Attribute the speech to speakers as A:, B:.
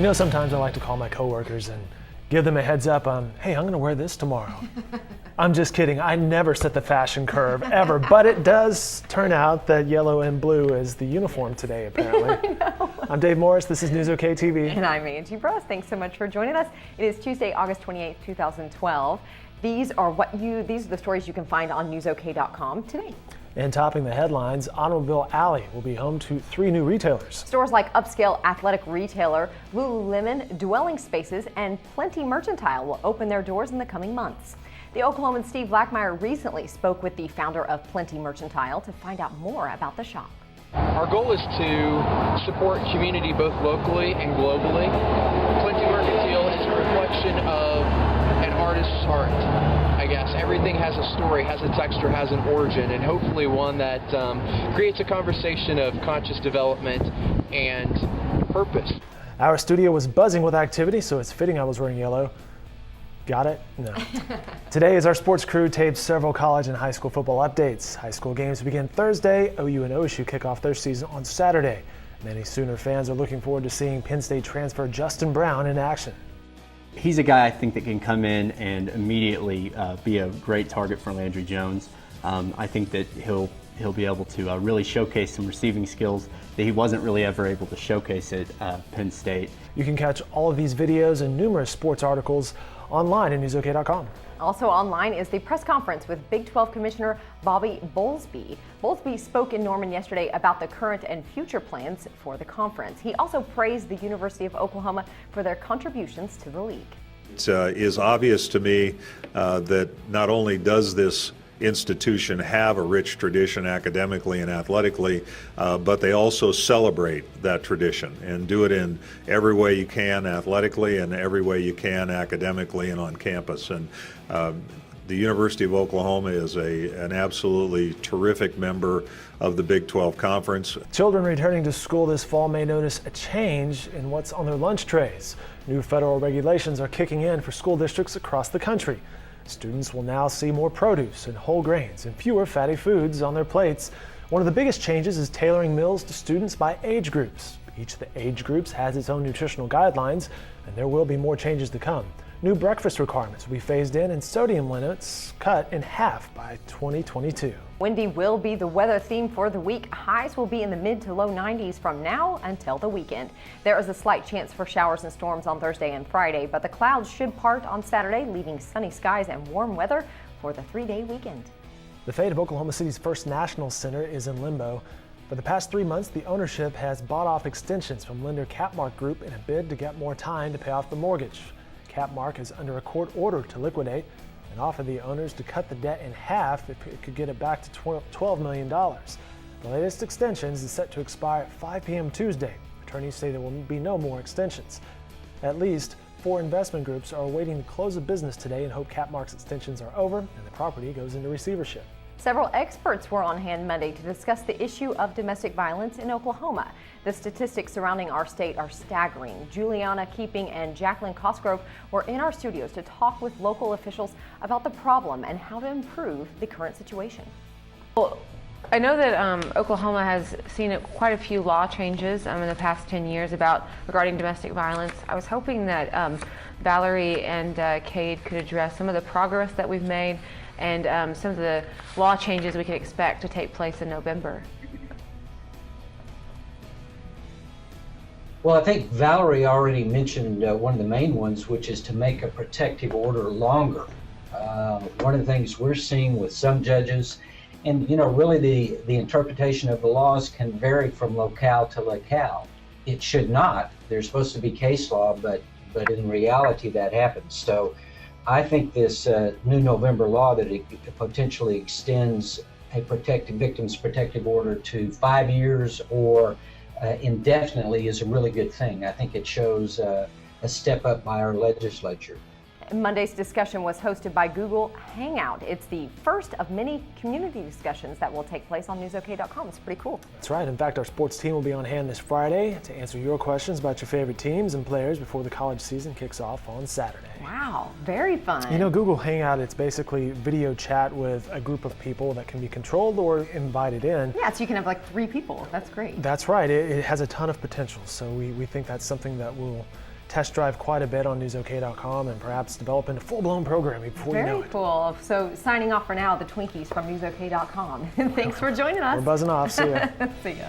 A: You know, sometimes I like to call my coworkers and give them a heads up on, hey, I'm going to wear this tomorrow. I'm just kidding. I never set the fashion curve, ever. But it does turn out that yellow and blue is the uniform today, apparently. I'm Dave Morris. This is NewsOK TV.
B: And I'm Angie Bruss. Thanks so much for joining us. It is Tuesday, August 28th, 2012. These are the stories you can find on NewsOK.com today.
A: And topping the headlines, Automobile Alley will be home to 3 new retailers.
B: Stores like upscale athletic retailer Lululemon, Dwelling Spaces, and Plenty Mercantile will open their doors in the coming months. The Oklahoman Steve Blackmeyer recently spoke with the founder of Plenty Mercantile to find out more about the shop.
C: Our goal is to support community both locally and globally. Plenty Mercantile is a reflection of an artist's heart, I guess. Everything has a story, has a texture, has an origin, and hopefully one that creates a conversation of conscious development and purpose.
A: Our studio was buzzing with activity, so it's fitting I was wearing yellow. Got it? No. Today, as our sports crew tapes several college and high school football updates. High school games begin Thursday. OU and OSU kick off their season on Saturday. Many Sooner fans are looking forward to seeing Penn State transfer Justin Brown in action.
D: He's a guy I think that can come in and immediately be a great target for Landry Jones. I think that he'll be able to really showcase some receiving skills that he wasn't really ever able to showcase at Penn State.
A: You can catch all of these videos and numerous sports articles online at NewsOK.com.
B: Also online is the press conference with Big 12 Commissioner Bobby Bowlesby. Bowlesby spoke in Norman yesterday about the current and future plans for the conference. He also praised the University of Oklahoma for their contributions to the league.
E: It is obvious to me that not only does this institution have a rich tradition academically and athletically, but they also celebrate that tradition and do it in every way you can athletically and every way you can academically and on campus. And the University of Oklahoma is an absolutely terrific member of the Big 12 Conference.
A: Children returning to school this fall may notice a change in what's on their lunch trays. New federal regulations are kicking in for school districts across the country. Students will now see more produce and whole grains and fewer fatty foods on their plates. One of the biggest changes is tailoring meals to students by age groups. Each of the age groups has its own nutritional guidelines, and there will be more changes to come. New breakfast requirements will be phased in and sodium limits cut in half by 2022.
B: Windy will be the weather theme for the week. Highs will be in the mid to low 90s from now until the weekend. There is a slight chance for showers and storms on Thursday and Friday, but the clouds should part on Saturday, leaving sunny skies and warm weather for the 3-day weekend.
A: The fate of Oklahoma City's First National Center is in limbo. For the past 3 months, the ownership has bought off extensions from lender Capmark Group in a bid to get more time to pay off the mortgage. Capmark is under a court order to liquidate and offered the owners to cut the debt in half if it could get it back to $12 million. The latest extensions is set to expire at 5 p.m. Tuesday. Attorneys say there will be no more extensions. At least 4 investment groups are waiting to close a business today and hope Capmark's extensions are over and the property goes into receivership.
B: Several experts were on hand Monday to discuss the issue of domestic violence in Oklahoma. The statistics surrounding our state are staggering. Juliana Keeping and Jacqueline Cosgrove were in our studios to talk with local officials about the problem and how to improve the current situation.
F: Well, I know that Oklahoma has seen quite a few law changes in the past 10 years regarding domestic violence. I was hoping that Valerie and Cade could address some of the progress that we've made and some of the law changes we can expect to take place in November.
G: Well, I think Valerie already mentioned one of the main ones, which is to make a protective order longer. One of the things we're seeing with some judges, and really the interpretation of the laws can vary from locale to locale. It should not. There's supposed to be case law, but in reality that happens. So I think this new November law that it potentially extends a victim's protective order to 5 years or indefinitely is a really good thing. I think it shows a step up by our legislature.
B: Monday's discussion was hosted by Google Hangout. It's the first of many community discussions that will take place on NewsOK.com. It's pretty cool.
A: That's right. In fact, our sports team will be on hand this Friday to answer your questions about your favorite teams and players before the college season kicks off on Saturday.
B: Wow, very fun.
A: You know, Google Hangout, it's basically video chat with a group of people that can be controlled or invited in.
B: Yeah, so you can have like 3 people. That's great.
A: That's right. It has a ton of potential. So we think that's something that will test drive quite a bit on NewsOK.com and perhaps develop into full-blown programming before you know
B: Very
A: it.
B: cool. So signing off for now, the Twinkies from NewsOK.com. Thanks for joining us.
A: We're buzzing off. See ya.
B: See ya.